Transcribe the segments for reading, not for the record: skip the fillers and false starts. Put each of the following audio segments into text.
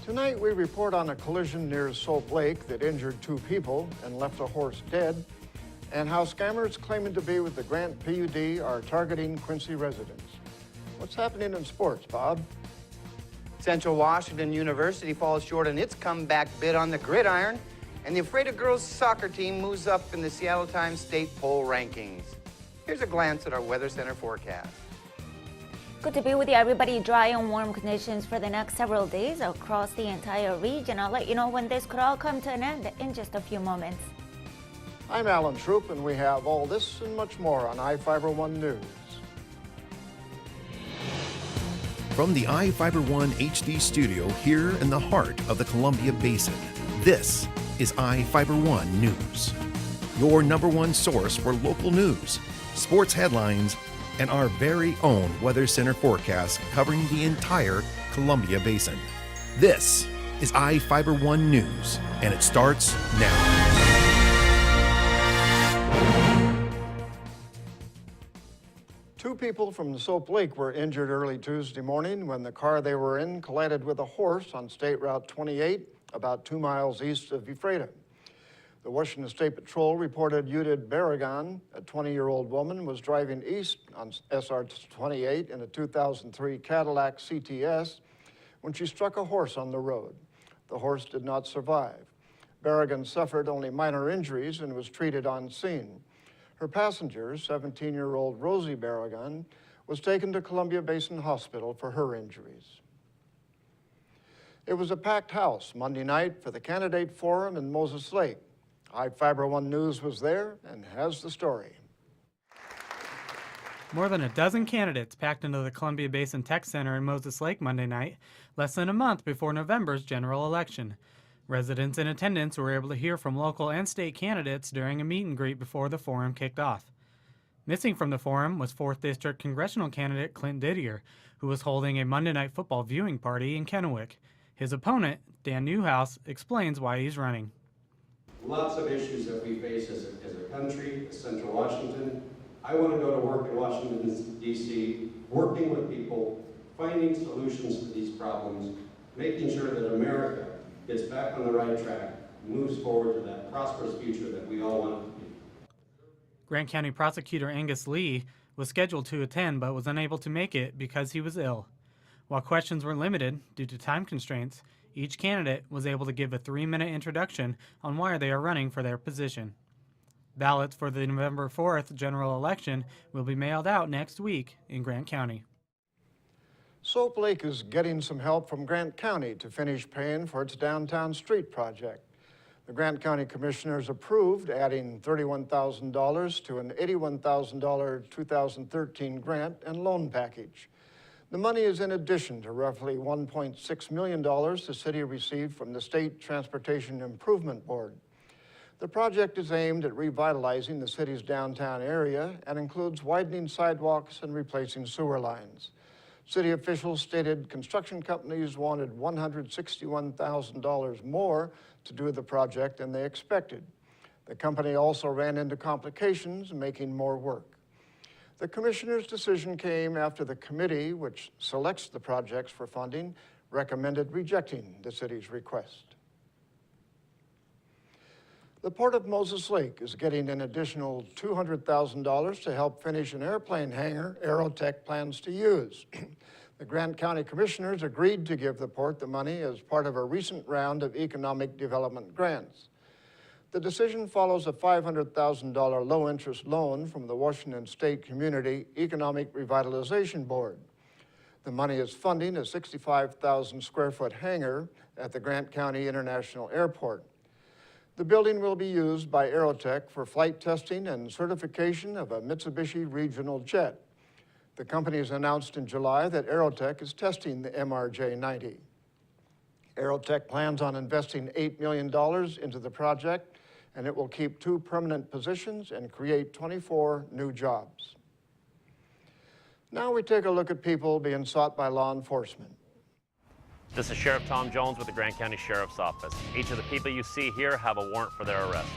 Tonight we report on a collision near Soap Lake that injured 2 people and left a horse dead, and how scammers claiming to be with the Grant PUD are targeting Quincy residents. What's happening in sports, Bob? Central Washington University falls short on its comeback bid on the gridiron, and the Afraid of Girls soccer team moves up in the Seattle Times state poll rankings. Here's a glance at our Weather Center forecast. Good to be with you, everybody. Dry and warm conditions for the next several days across the entire region. I'll let you know when this could all come to an end in just a few moments. I'm Alan Troop, and we have all this and much more on iFIBER 1 News. From the iFIBER 1 HD studio here in the heart of the Columbia Basin, this is iFIBER 1 News, your #1 source for local news, sports headlines, and our very own Weather Center forecast covering the entire Columbia Basin. This is iFIBER 1 News, and it starts now. Two people from the Soap Lake were injured early Tuesday morning when the car they were in collided with a horse on State Route 28, about 2 miles east of Ephrata. The Washington State Patrol reported Judith Barragan, a 20-year-old woman, was driving east on SR 28 in a 2003 Cadillac CTS when she struck a horse on the road. The horse did not survive. Barragan suffered only minor injuries and was treated on scene. Her passenger, 17-year-old Rosie Barragan, was taken to Columbia Basin Hospital for her injuries. It was a packed house Monday night for the candidate forum in Moses Lake. iFIBER 1 News was there and has the story. More than a dozen candidates packed into the Columbia Basin Tech Center in Moses Lake Monday night, less than a month before November's general election. Residents in attendance were able to hear from local and state candidates during a meet and greet before the forum kicked off. Missing from the forum was 4th District congressional candidate Clint Didier, who was holding a Monday night football viewing party in Kennewick. His opponent, Dan Newhouse, explains why he's running. Lots of issues that we face as a country, as Central Washington. I want to go to work in Washington, D.C., working with people, finding solutions to these problems, making sure that America gets back on the right track, moves forward to that prosperous future that we all want it to be. Grant County Prosecutor Angus Lee was scheduled to attend but was unable to make it because he was ill. While questions were limited due to time constraints, each candidate was able to give a 3-minute introduction on why they are running for their position. Ballots for the November 4th general election will be mailed out next week in Grant County. Soap Lake is getting some help from Grant County to finish paying for its downtown street project. The Grant County Commissioners approved adding $31,000 to an $81,000 2013 grant and loan package. The money is in addition to roughly $1.6 million the city received from the State Transportation Improvement Board. The project is aimed at revitalizing the city's downtown area and includes widening sidewalks and replacing sewer lines. City officials stated construction companies wanted $161,000 more to do the project than they expected. The company also ran into complications, making more work. The commissioner's decision came after the committee, which selects the projects for funding, recommended rejecting the city's request. The Port of Moses Lake is getting an additional $200,000 to help finish an airplane hangar Aerotech plans to use. The Grant County Commissioners agreed to give the port the money as part of a recent round of economic development grants. The decision follows a $500,000 low-interest loan from the Washington State Community Economic Revitalization Board. The money is funding a 65,000 square foot hangar at the Grant County International Airport. The building will be used by Aerotech for flight testing and certification of a Mitsubishi regional jet. The company has announced in July that Aerotech is testing the MRJ-90. Aerotech plans on investing $8 million into the project, and it will keep 2 permanent positions and create 24 new jobs. Now we take a look at people being sought by law enforcement. This is Sheriff Tom Jones with the Grant County Sheriff's Office. Each of the people you see here have a warrant for their arrest.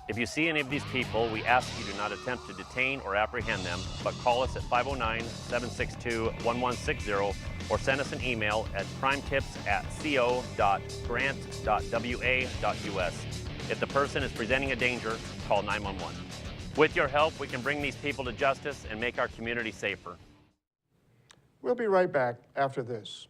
If you see any of these people, we ask you do not attempt to detain or apprehend them, but call us at 509-762-1160 or send us an email at crimetips@co.grant.wa.us. If the person is presenting a danger, call 911. With your help, we can bring these people to justice and make our community safer. We'll be right back after this.